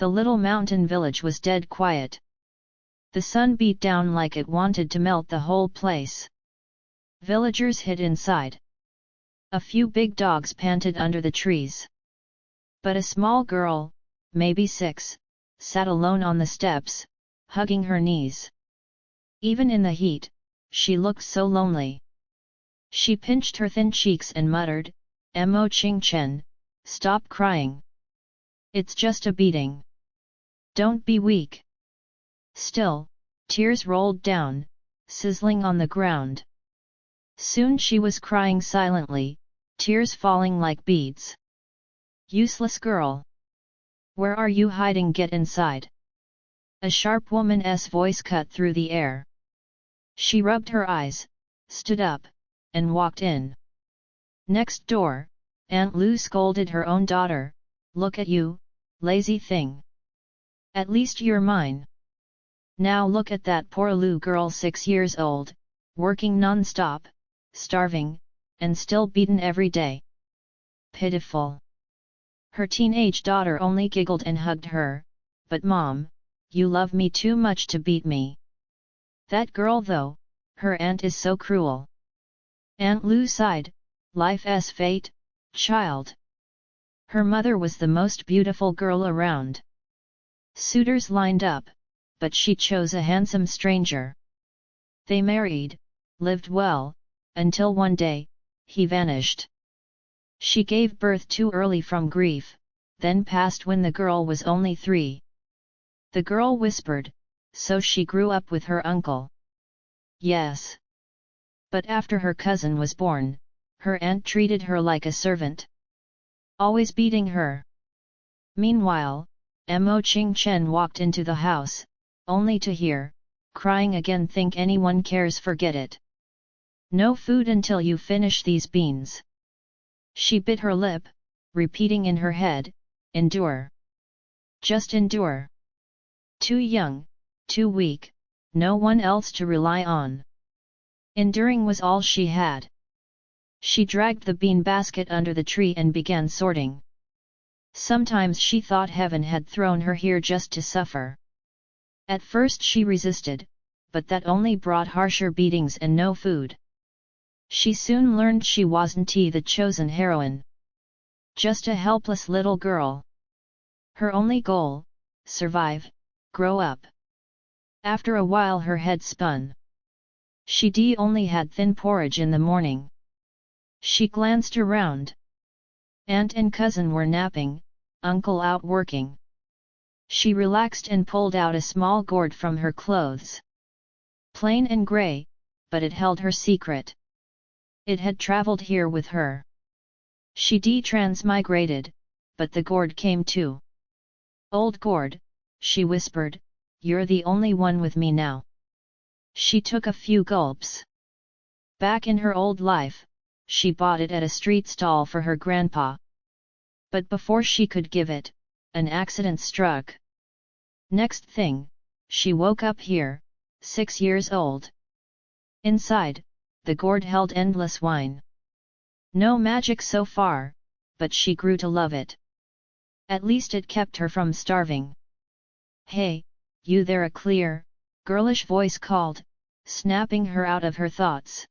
The little mountain village was dead quiet. The sun beat down like it wanted to melt the whole place. Villagers hid inside. A few big dogs panted under the trees. But a small girl, maybe 6, sat alone on the steps, hugging her knees. Even in the heat, she looked so lonely. She pinched her thin cheeks and muttered, "Mo Ching Chen, stop crying. It's just a beating. Don't be weak." Still, tears rolled down, sizzling on the ground. Soon she was crying silently, tears falling like beads. "Useless girl! Where are you hiding? Get inside!" A sharp woman's voice cut through the air. She rubbed her eyes, stood up, and walked in. Next door, Aunt Lu scolded her own daughter, "Look at you, lazy thing. At least you're mine. Now look at that poor Lu girl, 6 years old, working non-stop, starving, and still beaten every day. Pitiful." Her teenage daughter only giggled and hugged her, "But Mom, you love me too much to beat me. That girl though, her aunt is so cruel." Aunt Lu sighed, "Life's fate, child." Her mother was the most beautiful girl around. Suitors lined up, but she chose a handsome stranger. They married, lived well, until one day, he vanished. She gave birth too early from grief, then passed when the girl was only 3. The girl whispered, "So she grew up with her uncle." Yes. But after her cousin was born, her aunt treated her like a servant, always beating her. Meanwhile, Mo Ching Chen walked into the house, only to hear, "Crying again? Think anyone cares? Forget it. No food until you finish these beans." She bit her lip, repeating in her head, "Endure. Just endure. Too young, too weak, no one else to rely on." Enduring was all she had. She dragged the bean basket under the tree and began sorting. Sometimes she thought heaven had thrown her here just to suffer. At first she resisted, but that only brought harsher beatings and no food. She soon learned she wasn't the chosen heroine. Just a helpless little girl. Her only goal, survive, grow up. After a while her head spun. She only had thin porridge in the morning. She glanced around. Aunt and cousin were napping, uncle out working. She relaxed and pulled out a small gourd from her clothes. Plain and grey, but it held her secret. It had travelled here with her. She transmigrated, but the gourd came too. "Old gourd," she whispered, "you're the only one with me now." She took a few gulps. Back in her old life, she bought it at a street stall for her grandpa. But before she could give it, an accident struck. Next thing, she woke up here, 6 years old. Inside, the gourd held endless wine. No magic so far, but she grew to love it. At least it kept her from starving. "Hey, you there!" A clear, girlish voice called, snapping her out of her thoughts.